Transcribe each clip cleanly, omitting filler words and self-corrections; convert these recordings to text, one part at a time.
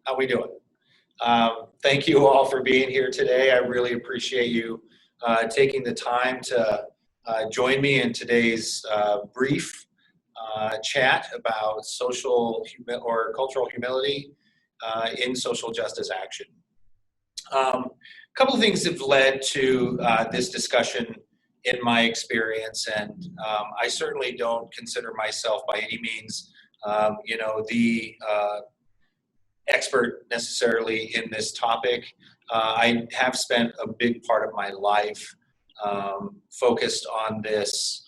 How we doing? Thank you all for being here today. I really appreciate you taking the time to join me in today's brief chat about cultural humility in social justice action. A couple of things have led to this discussion in my experience, and I certainly don't consider myself by any means, the expert necessarily in this topic. I have spent a big part of my life focused on this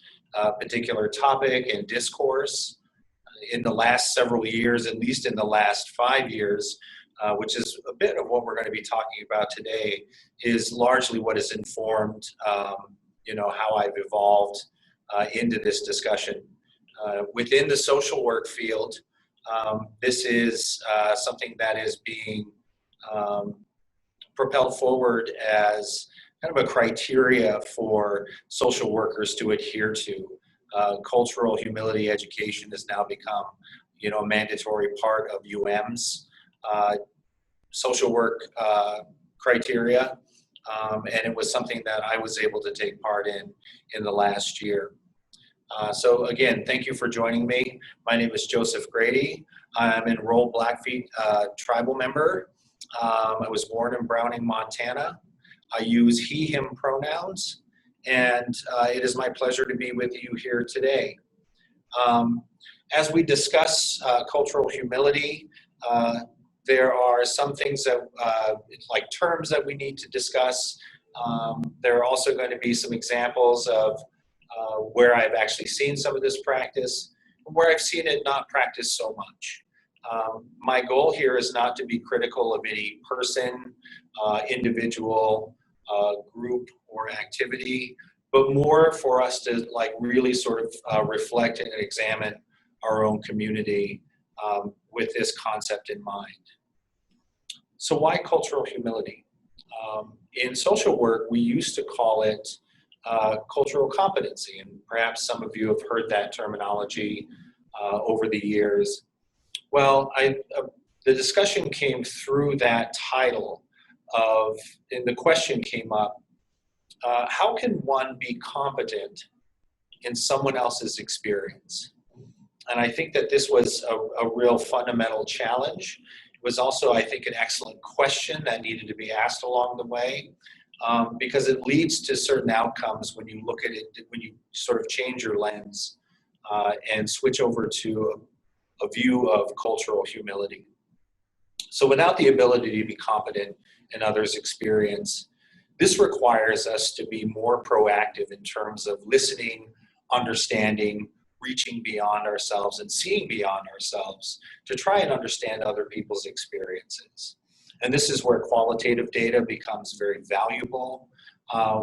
particular topic and discourse. In the last several years, at least in the last 5 years, which is a bit of what we're going to be talking about today, is largely what has informed, how I've evolved into this discussion. Within the social work field, this is something that is being propelled forward as kind of a criteria for social workers to adhere to. Cultural humility education has now become, a mandatory part of UM's social work criteria, and it was something that I was able to take part in the last year. So again, thank you for joining me. My name is Joseph Grady. I'm an enrolled Blackfeet tribal member. I was born in Browning, Montana. I use he, him pronouns, and it is my pleasure to be with you here today. As we discuss cultural humility, there are some things that, like terms that we need to discuss. There are also going to be some examples of where I've actually seen some of this practice, and where I've seen it not practiced so much. My goal here is not to be critical of any person, individual, group, or activity, but more for us to really sort of reflect and examine our own community with this concept in mind. So why cultural humility? In social work, we used to call it cultural competency, and perhaps some of you have heard that terminology over the years. Well, the discussion came through that title and the question came up, how can one be competent in someone else's experience? And I think that this was a real fundamental challenge. It was also, I think, an excellent question that needed to be asked along the way, because it leads to certain outcomes when you look at it, when you sort of change your lens and switch over to a view of cultural humility. So without the ability to be competent in others' experience, this requires us to be more proactive in terms of listening, understanding, reaching beyond ourselves and seeing beyond ourselves to try and understand other people's experiences. And this is where qualitative data becomes very valuable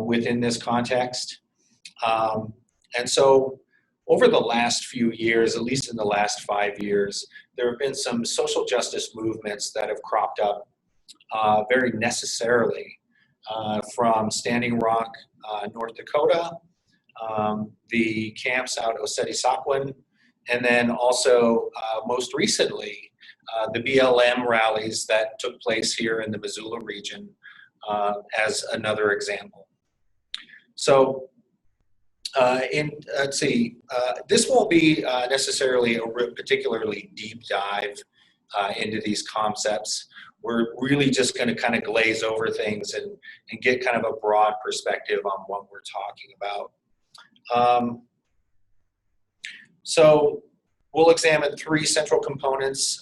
within this context. And so over the last few years, at least in the last 5 years, there have been some social justice movements that have cropped up very necessarily from Standing Rock, North Dakota, the camps out Oseti-Saquon, and then also most recently, the BLM rallies that took place here in the Missoula region as another example. So this won't be necessarily a particularly deep dive into these concepts. We're really just going to kind of glaze over things and get kind of a broad perspective on what we're talking about. So we'll examine 3 central components,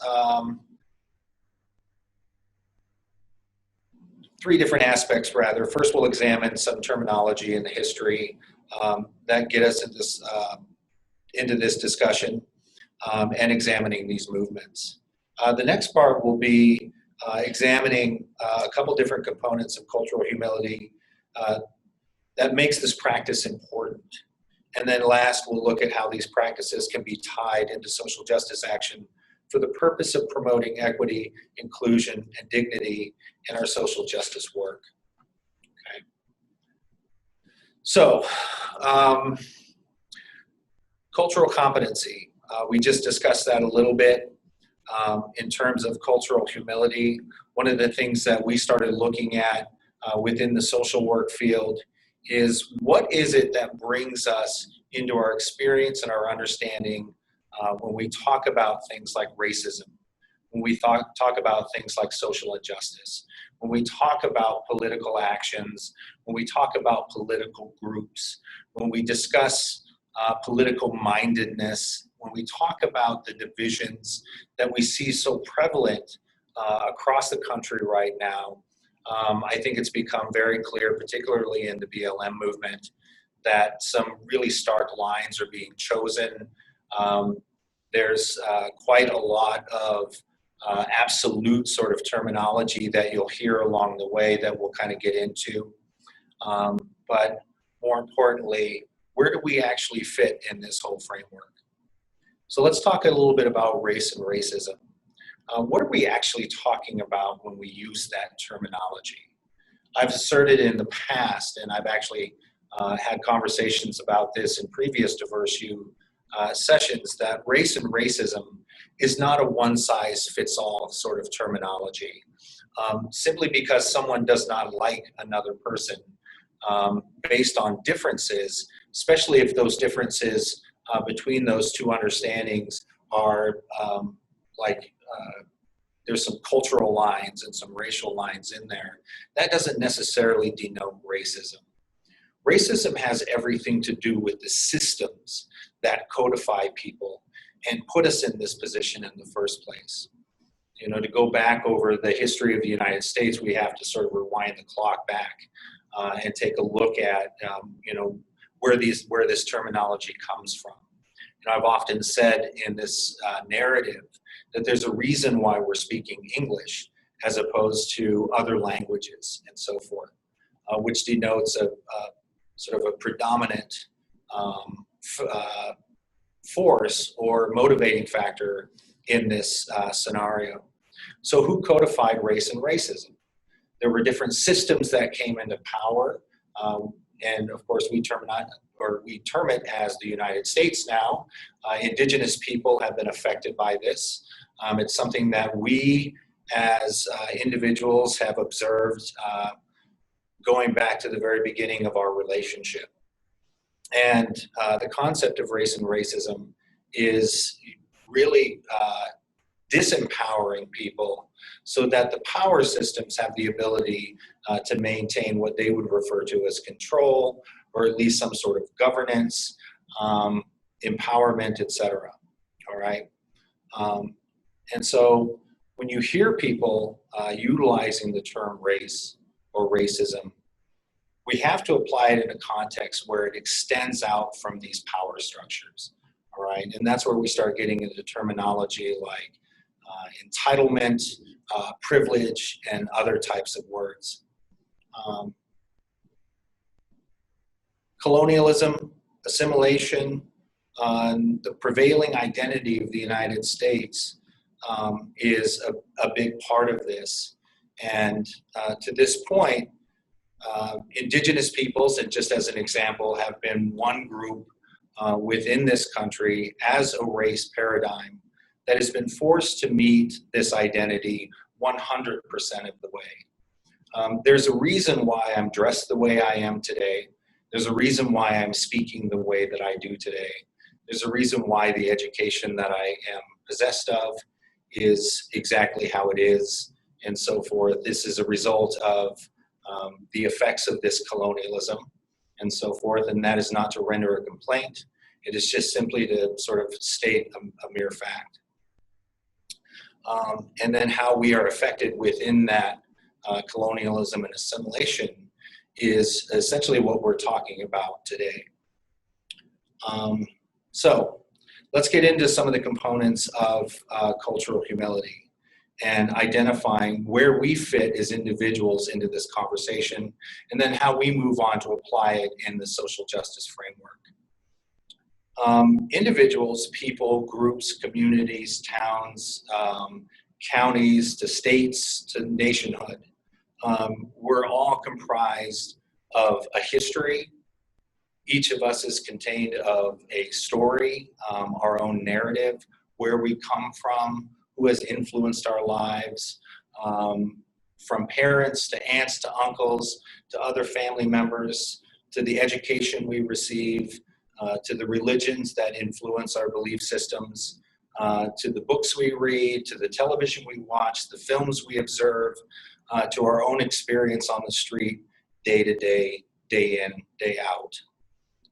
3 different aspects rather. First, we'll examine some terminology and the history that get us into this discussion and examining these movements. The next part will be examining a couple different components of cultural humility that makes this practice important. And then last, we'll look at how these practices can be tied into social justice action for the purpose of promoting equity, inclusion, and dignity in our social justice work. Okay. So, cultural competency. We just discussed that a little bit. in terms of cultural humility, one of the things that we started looking at within the social work field is what is it that brings us into our experience and our understanding when we talk about things like racism, when we talk about things like social injustice, when we talk about political actions, when we talk about political groups, when we discuss political mindedness, when we talk about the divisions that we see so prevalent across the country right now. I think it's become very clear, particularly in the BLM movement, that some really stark lines are being chosen. There's quite a lot of absolute sort of terminology that you'll hear along the way that we'll kind of get into. But more importantly, where do we actually fit in this whole framework? So let's talk a little bit about race and racism. What are we actually talking about when we use that terminology? I've asserted in the past, and I've actually had conversations about this in previous DiverseU sessions, that race and racism is not a one-size-fits-all sort of terminology. Simply because someone does not like another person based on differences, especially if those differences between those two understandings are there's some cultural lines and some racial lines in there, that doesn't necessarily denote racism. Racism has everything to do with the systems that codify people and put us in this position in the first place. You know, to go back over the history of the United States, we have to sort of rewind the clock back and take a look at, you know, where this terminology comes from. You know, I've often said in this narrative that there's a reason why we're speaking English as opposed to other languages and so forth, which denotes a sort of a predominant force or motivating factor in this scenario. So who codified race and racism? There were different systems that came into power, and of course we term it as the United States now. Indigenous people have been affected by this. It's something that we as individuals have observed going back to the very beginning of our relationship. And the concept of race and racism is really disempowering people so that the power systems have the ability to maintain what they would refer to as control, or at least some sort of governance, empowerment, etc. All right. And so when you hear people utilizing the term race or racism, we have to apply it in a context where it extends out from these power structures. All right. And that's where we start getting into terminology like entitlement, privilege, and other types of words. Colonialism, assimilation, the prevailing identity of the United States is a big part of this. And to this point, indigenous peoples, and just as an example, have been one group within this country as a race paradigm that has been forced to meet this identity 100% of the way. There's a reason why I'm dressed the way I am today. There's a reason why I'm speaking the way that I do today. There's a reason why the education that I am possessed of is exactly how it is, and so forth. This is a result of the effects of this colonialism and so forth, and that is not to render a complaint. It is just simply to sort of state a mere fact. And then how we are affected within that colonialism and assimilation is essentially what we're talking about today. So let's get into some of the components of cultural humility and identifying where we fit as individuals into this conversation, and then how we move on to apply it in the social justice framework. Individuals, people, groups, communities, towns, counties, to states, to nationhood, we're all comprised of a history. Each of us is contained of a story, our own narrative, where we come from, who has influenced our lives, from parents to aunts to uncles to other family members, to the education we receive, to the religions that influence our belief systems, to the books we read, to the television we watch, the films we observe, to our own experience on the street day to day, day in, day out.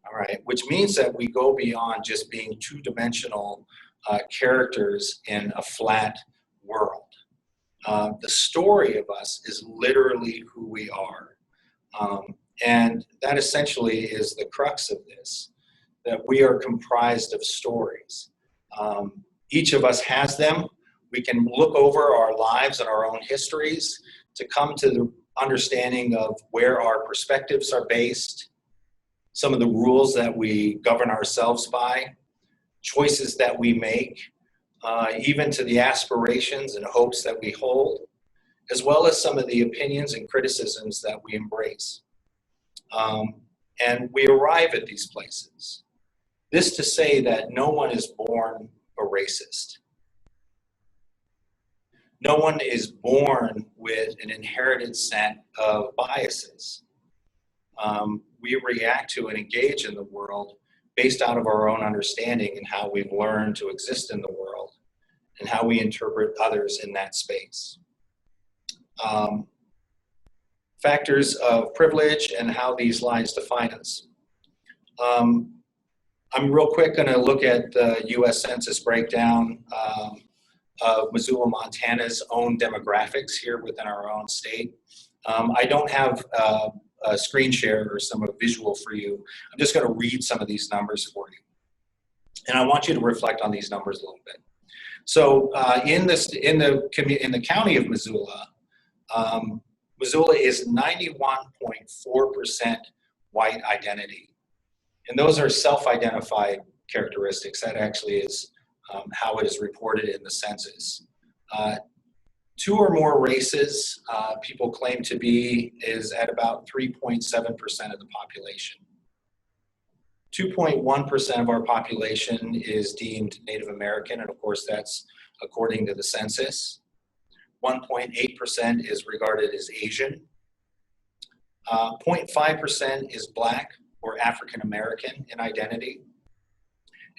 All right, which means that we go beyond just being two-dimensional characters in a flat world. The story of us is literally who we are. And that essentially is the crux of this, that we are comprised of stories. Each of us has them. We can look over our lives and our own histories to come to the understanding of where our perspectives are based, some of the rules that we govern ourselves by, choices that we make, even to the aspirations and hopes that we hold, as well as some of the opinions and criticisms that we embrace. And we arrive at these places. This to say that no one is born a racist. No one is born with an inherited set of biases. We react to and engage in the world based out of our own understanding and how we've learned to exist in the world and how we interpret others in that space. Factors of privilege and how these lines define us. I'm real quick going to look at the U.S. Census breakdown of Missoula, Montana's own demographics here within our own state. I don't have a screen share or some visual for you. I'm just going to read some of these numbers for you. And I want you to reflect on these numbers a little bit. So in the county of Missoula, Missoula is 91.4% white identity. And those are self-identified characteristics. That actually is how it is reported in the census. Two or more races people claim to be is at about 3.7% of the population. 2.1% of our population is deemed Native American, and of course that's according to the census. 1.8% is regarded as Asian. 0.5% is Black or African American in identity.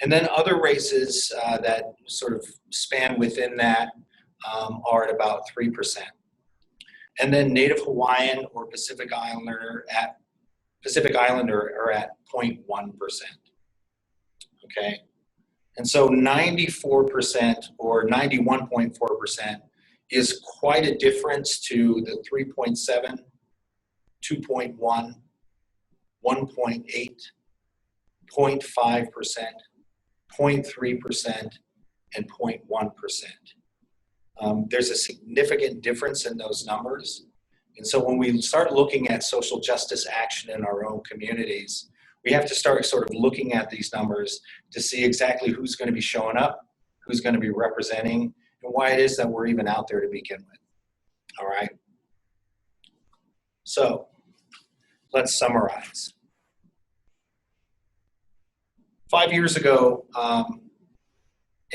And then other races that sort of span within that are at about 3%. And then Native Hawaiian or Pacific Islander are at 0.1%. Okay? And so 94% or 91.4% is quite a difference to the 3.7, 2.1, 1.8, 0.5%, 0.3%, and 0.1%. There's a significant difference in those numbers. And so when we start looking at social justice action in our own communities, we have to start sort of looking at these numbers to see exactly who's going to be showing up, who's going to be representing, and why it is that we're even out there to begin with. All right? So let's summarize. 5 years ago,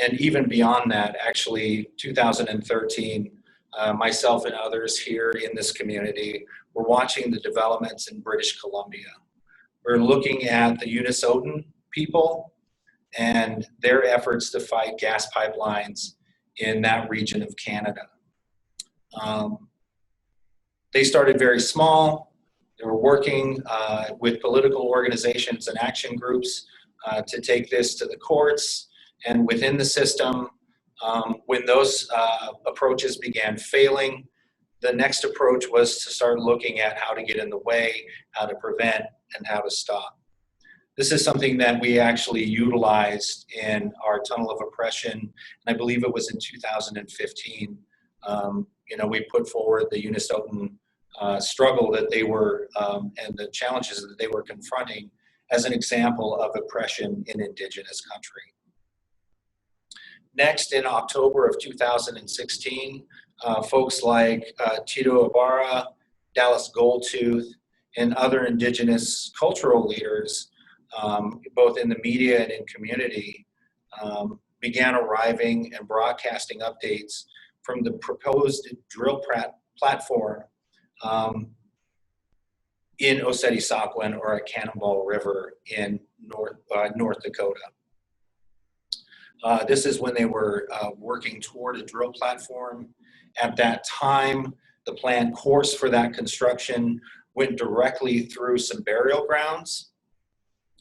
and even beyond that, actually 2013, myself and others here in this community were watching the developments in British Columbia. We're looking at the Unisotan people and their efforts to fight gas pipelines in that region of Canada. They started very small. They were working with political organizations and action groups to take this to the courts and within the system. When those approaches began failing, the next approach was to start looking at how to get in the way, how to prevent, and how to stop. This is something that we actually utilized in our tunnel of oppression, and I believe it was in 2015. We put forward the Unisotan struggle that they were, and the challenges that they were confronting as an example of oppression in Indigenous country. Next, in October of 2016, folks like Tito Ibarra, Dallas Goldtooth, and other Indigenous cultural leaders, both in the media and in community, began arriving and broadcasting updates from the proposed drill platform in Oseti-Sakowin or at Cannonball River in North Dakota. This is when they were working toward a drill platform. At that time, the planned course for that construction went directly through some burial grounds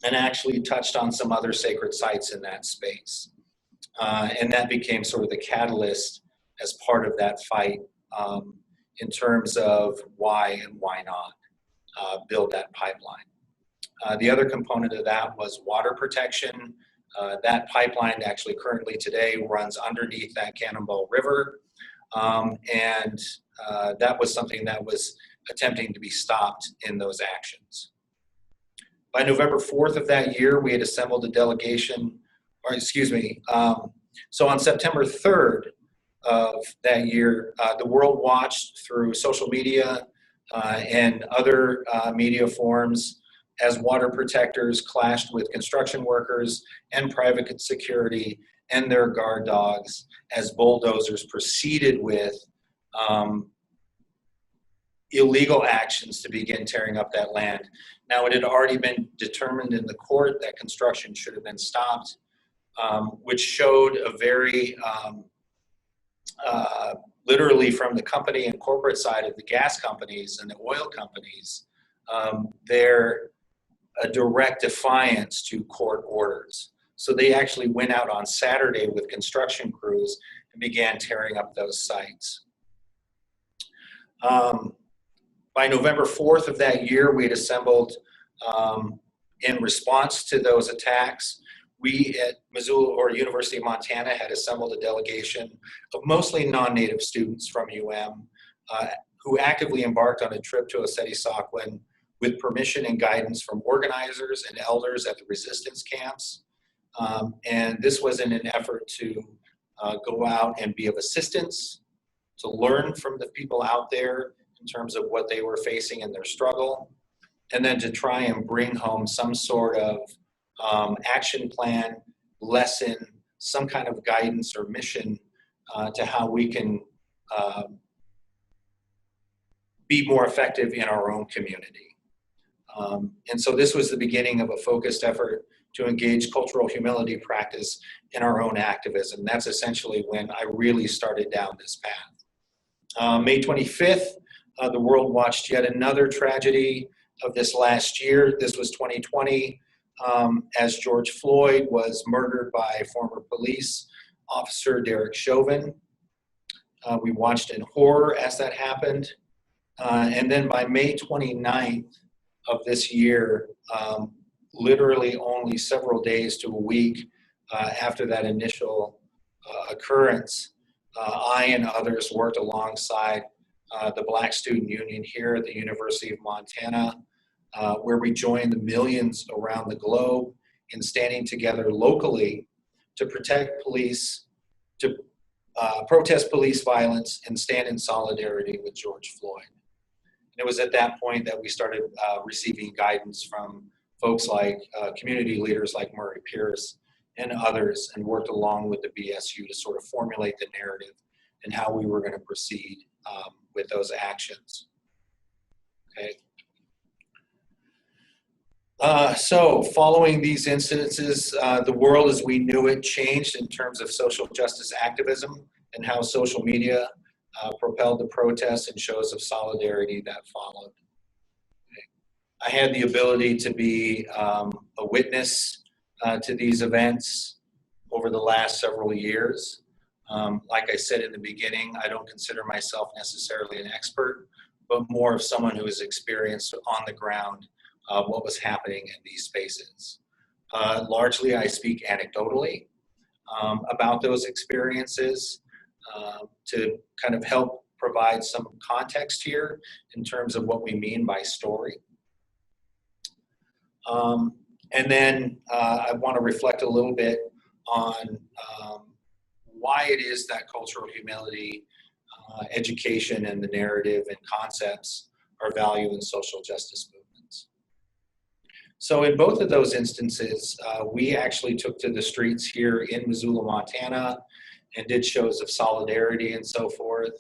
and actually touched on some other sacred sites in that space. And that became sort of the catalyst as part of that fight in terms of why and why not build that pipeline. The other component of that was water protection. That pipeline actually currently today runs underneath that Cannonball River. And that was something that was attempting to be stopped in those actions. By November 4th of that year, we had assembled a delegation, or excuse me, so on September 3rd of that year, the world watched through social media and other media forms as water protectors clashed with construction workers and private security and their guard dogs as bulldozers proceeded with illegal actions to begin tearing up that land. Now, it had already been determined in the court that construction should have been stopped, which showed a very, literally from the company and corporate side of the gas companies and the oil companies, their a direct defiance to court orders. So they actually went out on Saturday with construction crews and began tearing up those sites. By November 4th of that year, we had assembled, in response to those attacks, we at Missoula or University of Montana had assembled a delegation of mostly non-native students from UM who actively embarked on a trip to Oseti-Sakowin with permission and guidance from organizers and elders at the resistance camps. And this was in an effort to go out and be of assistance, to learn from the people out there in terms of what they were facing in their struggle, and then to try and bring home some sort of action plan, lesson, some kind of guidance or mission to how we can be more effective in our own community. And so this was the beginning of a focused effort to engage cultural humility practice in our own activism. That's essentially when I really started down this path. May 25th, the world watched yet another tragedy of this last year. This was 2020, as George Floyd was murdered by former police officer Derek Chauvin. We watched in horror as that happened. And then by May 29th of this year, literally only several days to a week after that initial occurrence, I and others worked alongside the Black Student Union here at the University of Montana, where we joined the millions around the globe in standing together locally to protect police, to protest police violence, and stand in solidarity with George Floyd. And it was at that point that we started receiving guidance from folks like community leaders like Murray Pierce and others, and worked along with the BSU to sort of formulate the narrative and how we were going to proceed with those actions. Okay. So following these incidences, the world as we knew it changed in terms of social justice activism and how social media propelled the protests and shows of solidarity that followed. Okay. I had the ability to be a witness to these events over the last several years. Like I said in the beginning, I don't consider myself necessarily an expert, but more of someone who has experienced on the ground what was happening in these spaces. Largely, I speak anecdotally about those experiences to kind of help provide some context here in terms of what we mean by story. And then I want to reflect a little bit on why it is that cultural humility, education, and the narrative and concepts are valued in social justice movements. So in both of those instances, we actually took to the streets here in Missoula, Montana, and did shows of solidarity and so forth.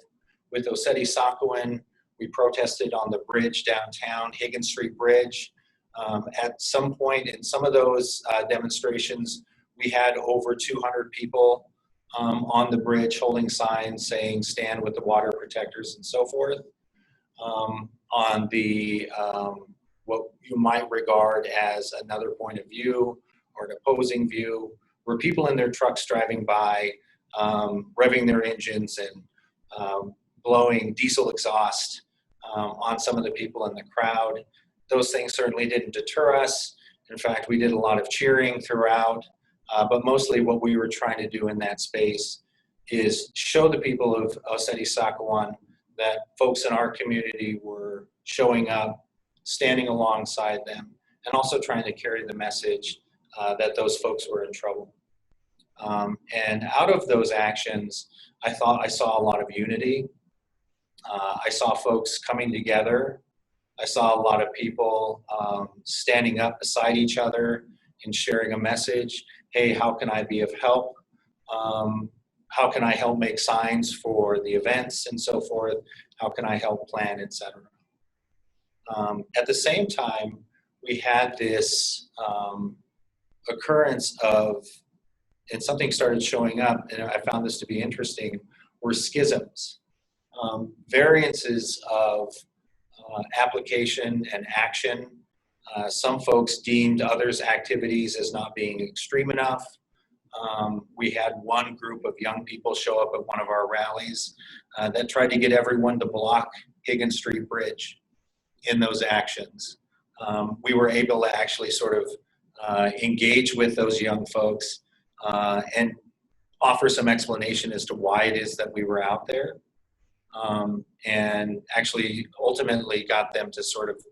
With Oseti-Sakowin, we protested on the bridge downtown, Higgins Street Bridge. At some point in some of those demonstrations, we had over 200 people on the bridge holding signs saying, "Stand with the water protectors," and so forth. On the what you might regard as another point of view or an opposing view, were people in their trucks driving by, revving their engines and blowing diesel exhaust on some of the people in the crowd. Those things certainly didn't deter us. In fact, we did a lot of cheering throughout, but mostly what we were trying to do in that space is show the people of Oseti-Sakowin that folks in our community were showing up, standing alongside them, and also trying to carry the message that those folks were in trouble. And out of those actions, I thought I saw a lot of unity. I saw folks coming together. I saw a lot of people standing up beside each other and sharing a message. Hey, how can I be of help? How can I help make signs for the events and so forth? How can I help plan, etc. At the same time, we had this occurrence of, and something started showing up, and I found this to be interesting, were schisms. Variances of application and action. Some folks deemed others' activities as not being extreme enough. We had one group of young people show up at one of our rallies that tried to get everyone to block Higgins Street Bridge in those actions. We were able to actually sort of engage with those young folks and offer some explanation as to why it is that we were out there. And actually ultimately got them to sort of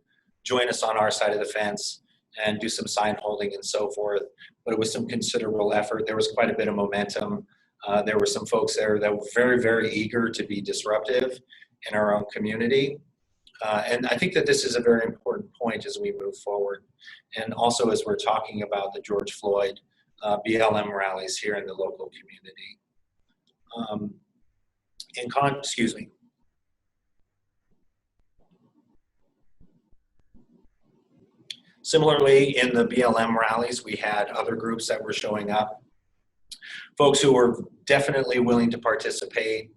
join us on our side of the fence and do some sign holding and so forth. But it was some considerable effort. There was quite a bit of momentum. There were some folks there that were very, very eager to be disruptive in our own community. And I think that this is a very important point as we move forward. And also as we're talking about the George Floyd BLM rallies here in the local community. Excuse me. Similarly, in the BLM rallies, we had other groups that were showing up. Folks who were definitely willing to participate,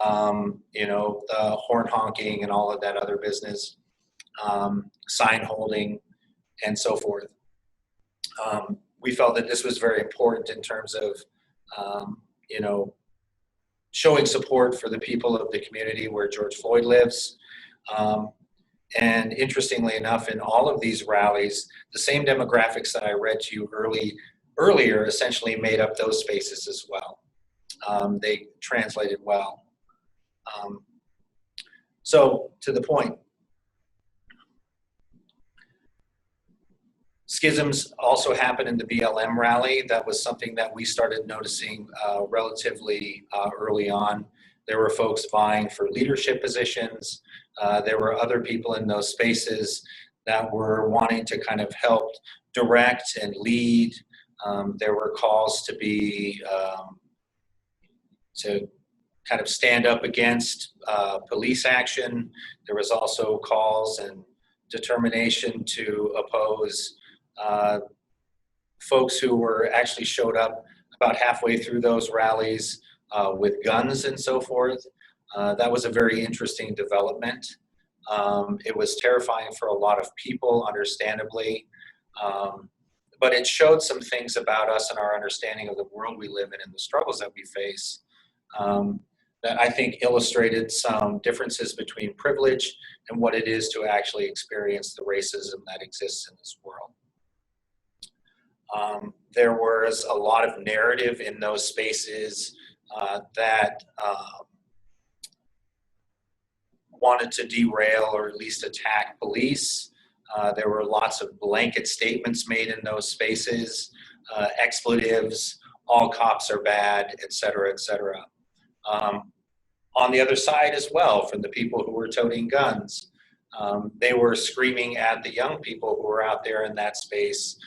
you know, the horn honking and all of that other business, sign holding, and so forth. We felt that this was very important in terms of, you know, showing support for the people of the community where George Floyd lives. And interestingly enough, in all of these rallies, the same demographics that I read to you earlier essentially made up those spaces as well. They translated well. So to the point, schisms also happened in the BLM rally. That was something that we started noticing relatively early on. There were folks vying for leadership positions. There were other people in those spaces that were wanting to kind of help direct and lead. There were calls to be, to kind of stand up against police action. There was also calls and determination to oppose folks who were actually showed up about halfway through those rallies with guns and so forth. That was a very interesting development. It was terrifying for a lot of people, understandably, but it showed some things about us and our understanding of the world we live in and the struggles that we face that I think illustrated some differences between privilege and what it is to actually experience the racism that exists in this world. There was a lot of narrative in those spaces that wanted to derail or at least attack police. There were lots of blanket statements made in those spaces, expletives, all cops are bad, et cetera, et cetera. On the other side as well, from the people who were toting guns, They were screaming at the young people who were out there in that space,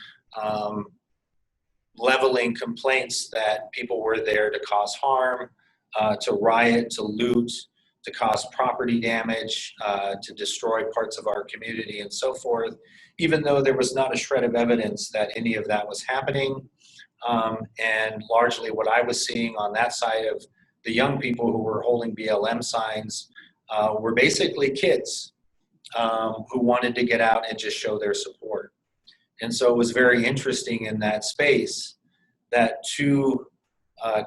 leveling complaints that people were there to cause harm, to riot, to loot, to cause property damage, to destroy parts of our community and so forth, even though there was not a shred of evidence that any of that was happening. And largely what I was seeing on that side of the young people who were holding BLM signs were basically kids who wanted to get out and just show their support. And so it was very interesting in that space that two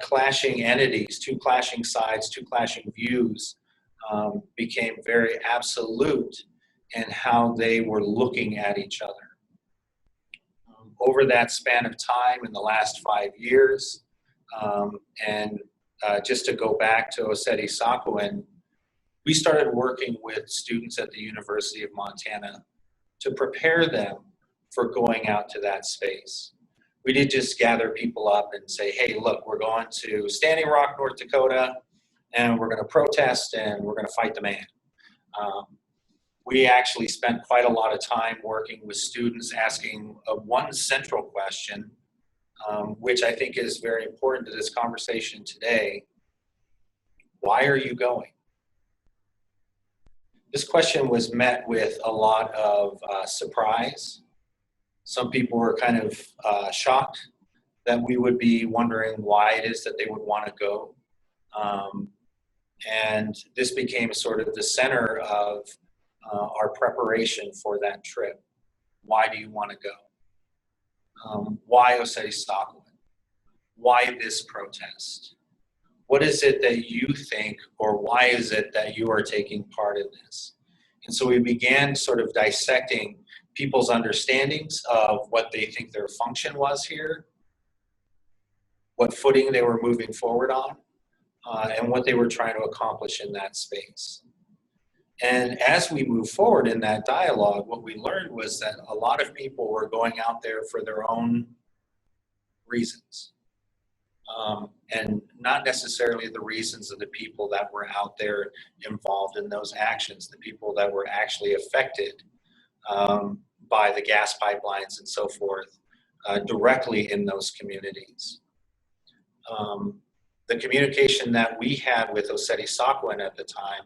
clashing entities, two clashing sides, two clashing views became very absolute in how they were looking at each other. Over that span of time in the last 5 years, and just to go back to Oseti Sakowin, we started working with students at the University of Montana to prepare them for going out to that space. We didn't just gather people up and say, hey, look, we're going to Standing Rock, North Dakota, and we're going to protest and we're going to fight the man. We actually spent quite a lot of time working with students asking one central question, which I think is very important to this conversation today. Why are you going? This question was met with a lot of surprise. Some people were kind of shocked that we would be wondering why it is that they would want to go. And this became sort of the center of our preparation for that trip. Why do you want to go? Why Oseti Sakowin? Why this protest? What is it that you think, or why is it that you are taking part in this? And so we began sort of dissecting people's understandings of what they think their function was here, what footing they were moving forward on, and what they were trying to accomplish in that space. And as we move forward in that dialogue, what we learned was that a lot of people were going out there for their own reasons. And not necessarily the reasons of the people that were out there involved in those actions, the people that were actually affected by the gas pipelines and so forth, directly in those communities. The communication that we had with Oseti Sakowin at the time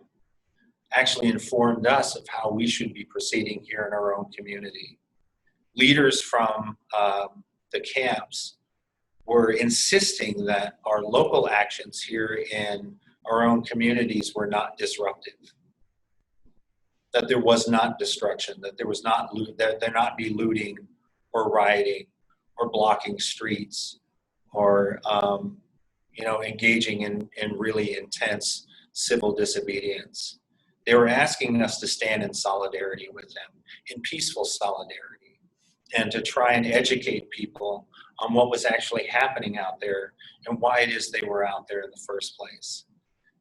actually informed us of how we should be proceeding here in our own community. Leaders from the camps were insisting that our local actions here in our own communities were not disruptive, that there was not destruction, that there was not that there not be looting or rioting or blocking streets or engaging in really intense civil disobedience. They were asking us to stand in solidarity with them, in peaceful solidarity, and to try and educate people on what was actually happening out there and why it is they were out there in the first place.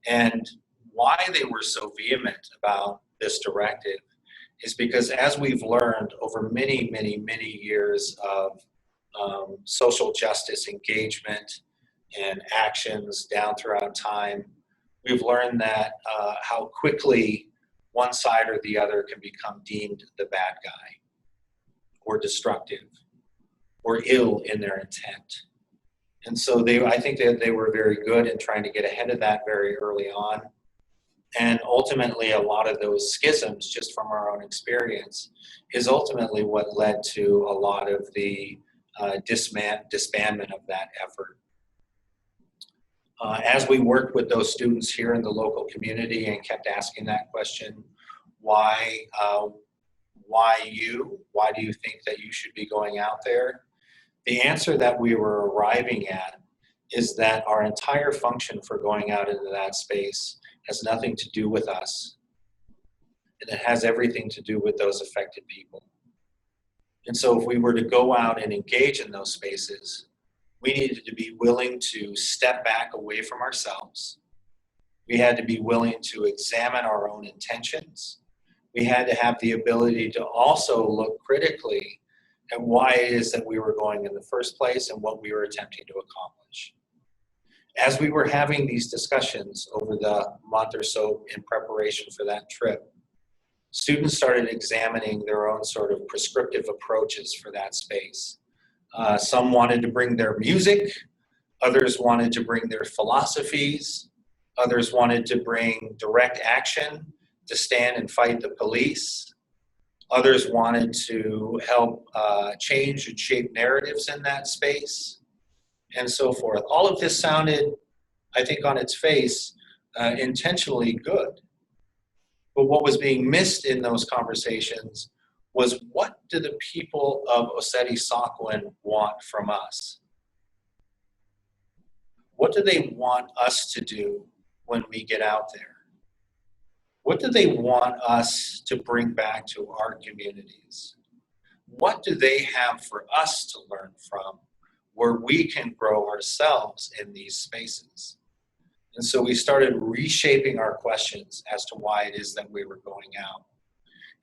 And why they were so vehement about this directive is because, as we've learned over many, many, many years of social justice engagement and actions down throughout time, we've learned that how quickly one side or the other can become deemed the bad guy or destructive or ill in their intent. And so I think that they were very good in trying to get ahead of that very early on. And ultimately, a lot of those schisms, just from our own experience, is ultimately what led to a lot of the disbandment of that effort. As we worked with those students here in the local community and kept asking that question, why you? Why do you think that you should be going out there? The answer that we were arriving at is that our entire function for going out into that space has nothing to do with us. And it has everything to do with those affected people. And so if we were to go out and engage in those spaces, we needed to be willing to step back away from ourselves. We had to be willing to examine our own intentions. We had to have the ability to also look critically at why it is that we were going in the first place and what we were attempting to accomplish. As we were having these discussions over the month or so in preparation for that trip, students started examining their own sort of prescriptive approaches for that space. Some wanted to bring their music, others wanted to bring their philosophies, others wanted to bring direct action to stand and fight the police. Others wanted to help change and shape narratives in that space, and so forth. All of this sounded, I think, on its face, intentionally good. But what was being missed in those conversations was, what do the people of Oceti-Sakowin want from us? What do they want us to do when we get out there? What do they want us to bring back to our communities? What do they have for us to learn from, where we can grow ourselves in these spaces? And so we started reshaping our questions as to why it is that we were going out.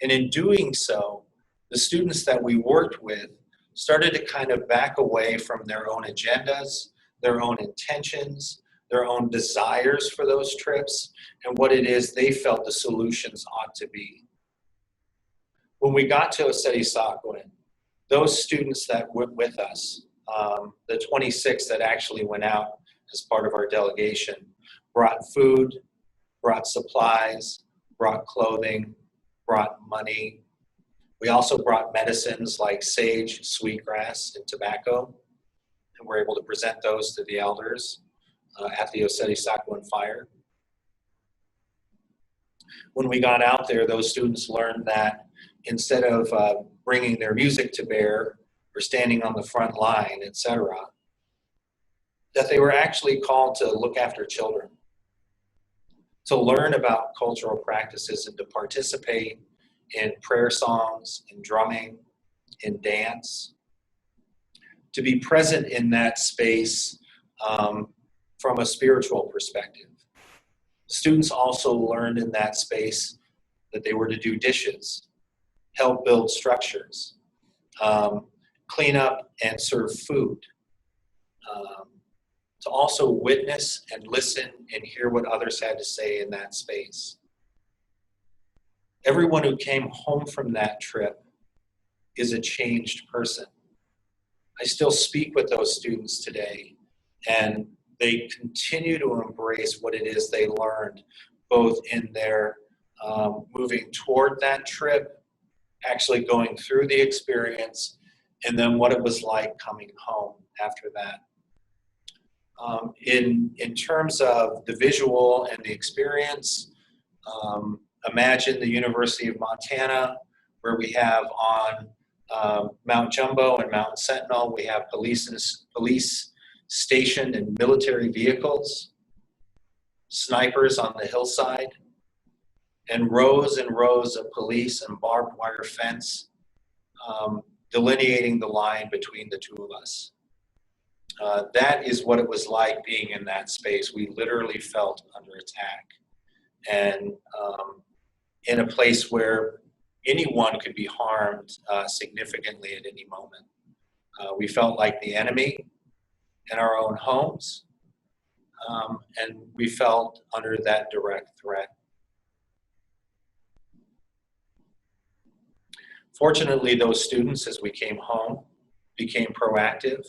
And in doing so, the students that we worked with started to kind of back away from their own agendas, their own intentions, their own desires for those trips, and what it is they felt the solutions ought to be. When we got to Oceti-Sakowin, those students that went with us, the 26 that actually went out as part of our delegation, brought food, brought supplies, brought clothing, brought money. We also brought medicines like sage, sweetgrass, and tobacco, and we're able to present those to the elders at the Oceti-Sakowin fire. When we got out there, those students learned that instead of bringing their music to bear or standing on the front line, etc., that they were actually called to look after children, to learn about cultural practices, and to participate in prayer songs, in drumming, in dance, to be present in that space from a spiritual perspective. Students also learned in that space that they were to do dishes, help build structures, clean up and serve food, to also witness and listen and hear what others had to say in that space. Everyone who came home from that trip is a changed person. I still speak with those students today, and they continue to embrace what it is they learned, both in their moving toward that trip, actually going through the experience, and then what it was like coming home after that. In terms of the visual and the experience, imagine the University of Montana, where we have on Mount Jumbo and Mount Sentinel, we have police stationed in military vehicles, snipers on the hillside, and rows of police and barbed wire fence delineating the line between the two of us. That is what it was like being in that space. We literally felt under attack, and in a place where anyone could be harmed significantly at any moment. We felt like the enemy in our own homes, and we felt under that direct threat. Fortunately, those students, as we came home, became proactive.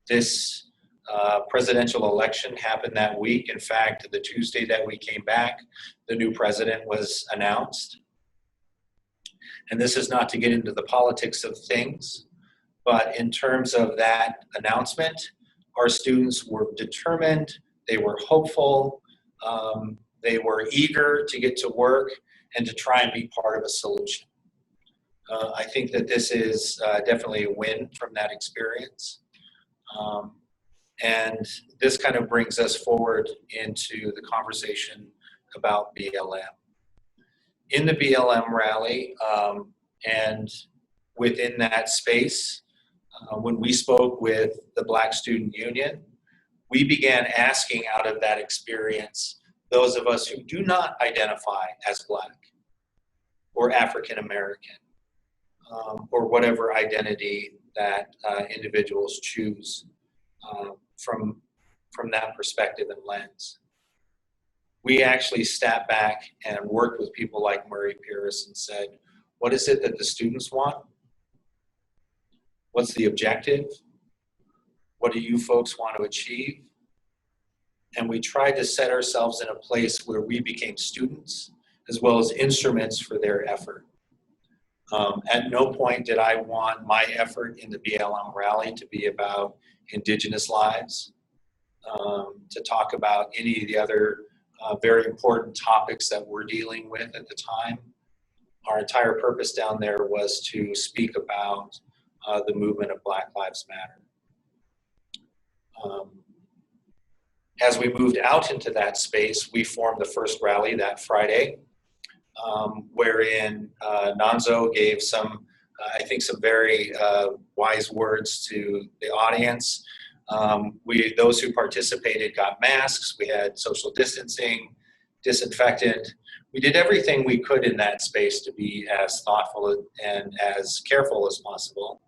This presidential election happened that week. In fact, the Tuesday that we came back, the new president was announced. And this is not to get into the politics of things, but in terms of that announcement, our students were determined, they were hopeful, they were eager to get to work and to try and be part of a solution. I think that this is definitely a win from that experience. And this kind of brings us forward into the conversation about BLM. In the BLM rally, and within that space, when we spoke with the Black Student Union, we began asking out of that experience those of us who do not identify as Black or African American, or whatever identity that individuals choose from that perspective and lens. we actually stepped back and worked with people like Murray Pierce and said, what is it that the students want? What's the objective? What do you folks want to achieve? And we tried to set ourselves in a place where we became students as well as instruments for their effort. At no point did I want my effort in the BLM rally to be about Indigenous lives, to talk about any of the other very important topics that we're dealing with at the time. Our entire purpose down there was to speak about the movement of Black Lives Matter. As we moved out into that space, we formed the first rally that Friday, wherein Nonzo gave some, I think, some very wise words to the audience. Those who participated got masks. We had social distancing, disinfectant. We did everything we could in that space to be as thoughtful and as careful as possible.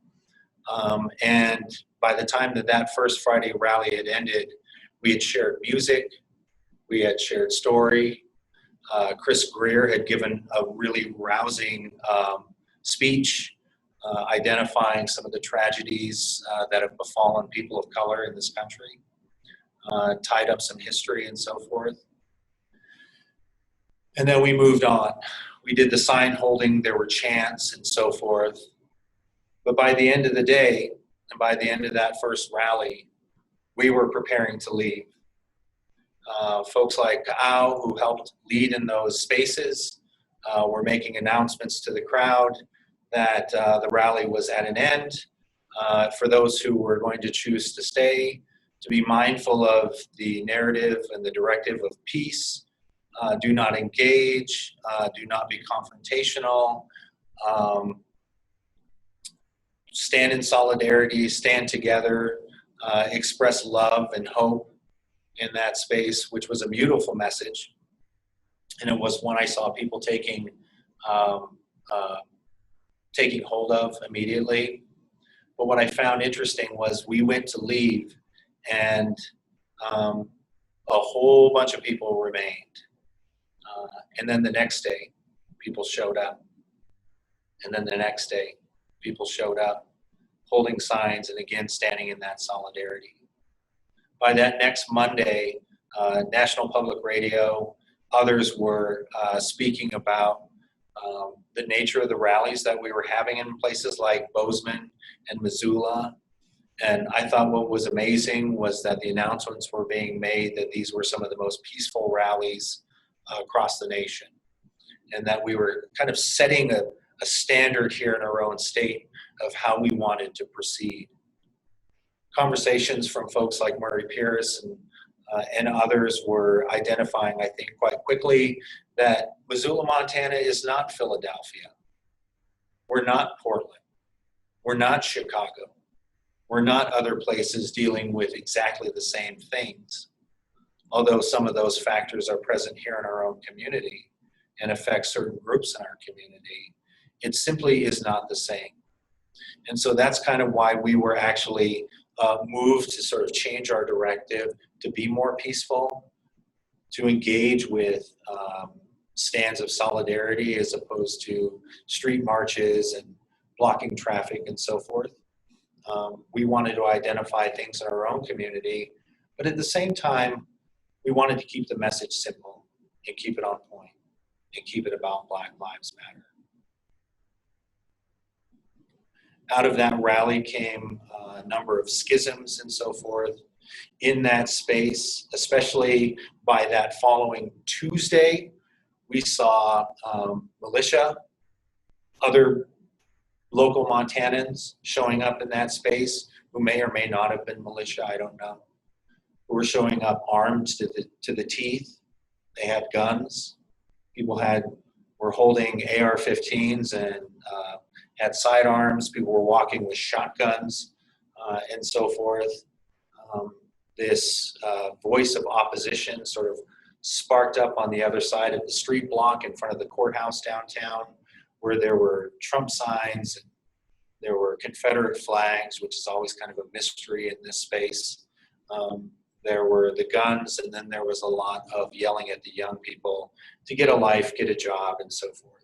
And by the time that first Friday rally had ended, we had shared music, we had shared story. Chris Greer had given a really rousing speech identifying some of the tragedies that have befallen people of color in this country, tied up some history and so forth. And then we moved on. We did the sign holding, there were chants and so forth. But by the end of the day, and by the end of that first rally, we were preparing to leave. Folks like Ka'au, who helped lead in those spaces, were making announcements to the crowd that the rally was at an end. For those who were going to choose to stay, to be mindful of the narrative and the directive of peace. Do not engage, do not be confrontational, stand in solidarity, stand together, express love and hope in that space, which was a beautiful message. And it was one I saw people taking hold of immediately. But what I found interesting was we went to leave and a whole bunch of people remained. And then the next day, people showed up. And then the next day, people showed up, holding signs and again standing in that solidarity. By that next Monday, National Public Radio, others were speaking about the nature of the rallies that we were having in places like Bozeman and Missoula. And I thought what was amazing was that the announcements were being made that these were some of the most peaceful rallies across the nation. And that we were kind of setting a standard here in our own state of how we wanted to proceed. Conversations from folks like Murray Pierce and others were identifying, I think, quite quickly that Missoula, Montana is not Philadelphia. We're not Portland. We're not Chicago. We're not other places dealing with exactly the same things. Although some of those factors are present here in our own community and affect certain groups in our community, it simply is not the same. And so that's kind of why we were actually moved to sort of change our directive to be more peaceful, to engage with stands of solidarity as opposed to street marches and blocking traffic and so forth. We wanted to identify things in our own community, but at the same time, we wanted to keep the message simple and keep it on point and keep it about Black Lives Matter. Out of that rally came a number of schisms and so forth in that space, especially by that following Tuesday. We saw Militia, other local Montanans showing up in that space who may or may not have been militia, I don't know, who were showing up armed to the teeth. They had guns. People were holding AR-15s and had sidearms. People were walking with shotguns and so forth. This voice of opposition sort of sparked up on the other side of the street block in front of the courthouse downtown, where there were Trump signs and there were Confederate flags, which is always kind of a mystery in this space. there were the guns, and then there was a lot of yelling at the young people to get a life, get a job, and so forth.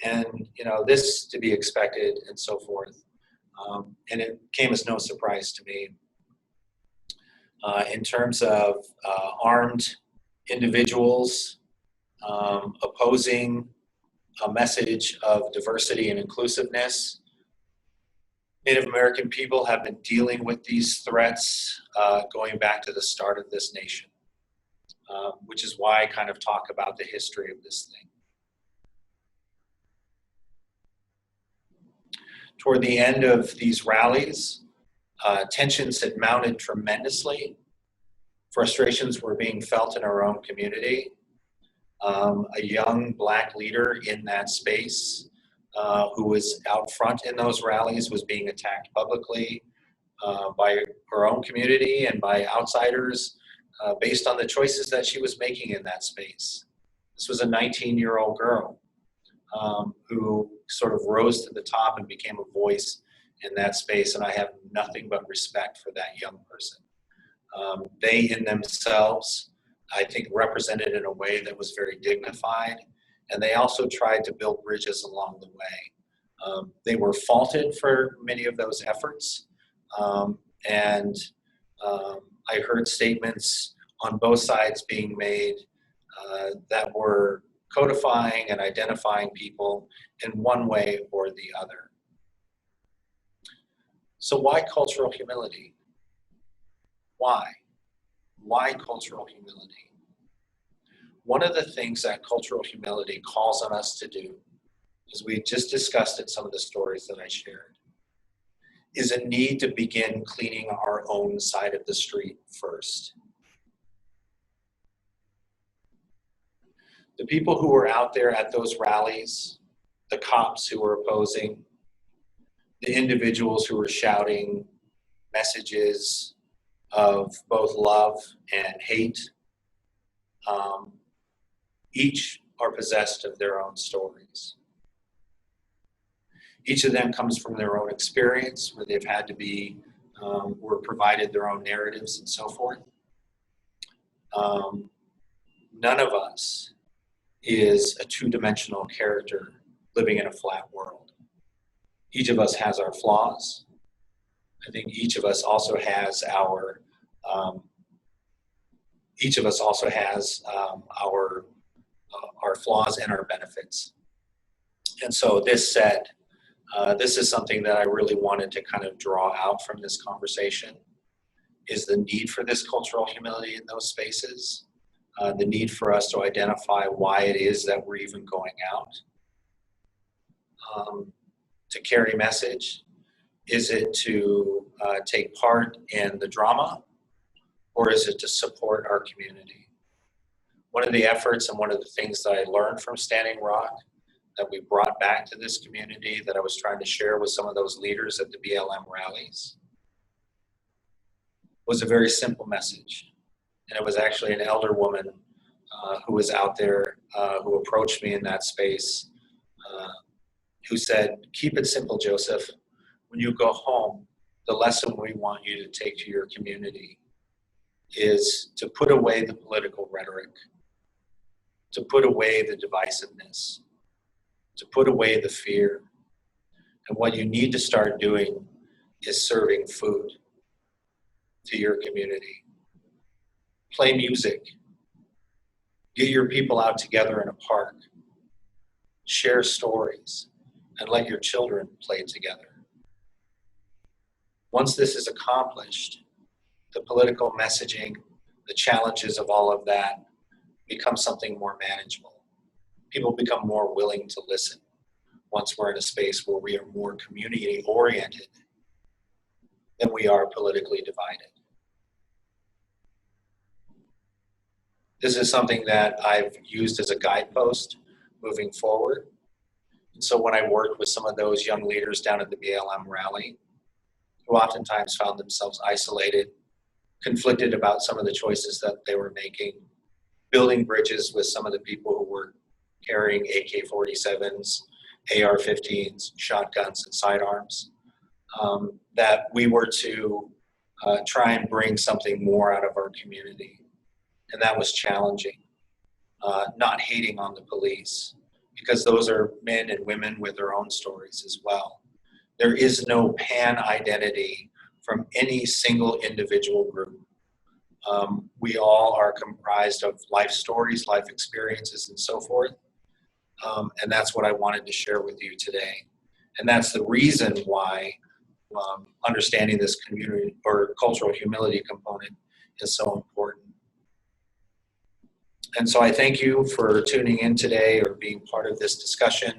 And, you know, this to be expected and so forth. And it came as no surprise to me. In terms of armed individuals opposing a message of diversity and inclusiveness, Native American people have been dealing with these threats going back to the start of this nation, which is why I kind of talk about the history of this thing. Toward the end of these rallies, tensions had mounted tremendously. Frustrations were being felt in our own community. A young Black leader in that space who was out front in those rallies was being attacked publicly by her own community and by outsiders based on the choices that she was making in that space. This was a 19-year-old girl who sort of rose to the top and became a voice in that space, and I have nothing but respect for that young person. They in themselves, I think, represented in a way that was very dignified, and they also tried to build bridges along the way. They were faulted for many of those efforts, and I heard statements on both sides being made that were codifying and identifying people in one way or the other. So why cultural humility? Why? Why cultural humility? One of the things that cultural humility calls on us to do, as we just discussed in some of the stories that I shared, is a need to begin cleaning our own side of the street first. The people who were out there at those rallies, the cops who were opposing, the individuals who were shouting messages of both love and hate, each are possessed of their own stories. Each of them comes from their own experience, where they've had to be, were provided their own narratives and so forth. None of us is a two-dimensional character living in a flat world. Each of us has our flaws. I think each of us also has our flaws and our benefits. And so this said, this is something that I really wanted to kind of draw out from this conversation, is the need for this cultural humility in those spaces, the need for us to identify why it is that we're even going out, to carry message. Is it to take part in the drama, or is it to support our community? One of the efforts and one of the things that I learned from Standing Rock that we brought back to this community that I was trying to share with some of those leaders at the BLM rallies was a very simple message. And it was actually an elder woman who was out there who approached me in that space who said, "Keep it simple, Joseph. When you go home, the lesson we want you to take to your community is to put away the political rhetoric, to put away the divisiveness, to put away the fear. And what you need to start doing is serving food to your community. Play music. Get your people out together in a park. Share stories, and let your children play together. Once this is accomplished, the political messaging, the challenges of all of that become something more manageable. People become more willing to listen once we're in a space where we are more community-oriented than we are politically divided. This is something that I've used as a guidepost moving forward. And so when I worked with some of those young leaders down at the BLM rally, who oftentimes found themselves isolated, conflicted about some of the choices that they were making, building bridges with some of the people who were carrying AK-47s, AR-15s, shotguns, and sidearms, that we were to try and bring something more out of our community. And that was challenging. Not hating on the police, because those are men and women with their own stories as well. There is no pan identity from any single individual group. We all are comprised of life stories, life experiences, and so forth. And that's what I wanted to share with you today. And that's the reason why understanding this community or cultural humility component is so important. And so I thank you for tuning in today or being part of this discussion.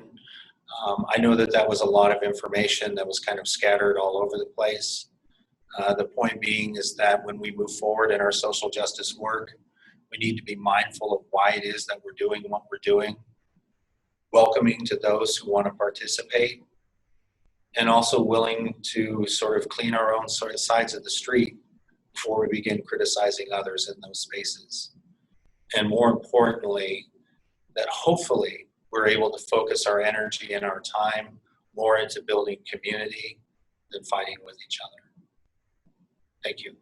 I know that that was a lot of information that was kind of scattered all over the place. The point being is that when we move forward in our social justice work, we need to be mindful of why it is that we're doing what we're doing, welcoming to those who want to participate, and also willing to sort of clean our own sort of sides of the street before we begin criticizing others in those spaces. And more importantly, that hopefully we're able to focus our energy and our time more into building community than fighting with each other. Thank you.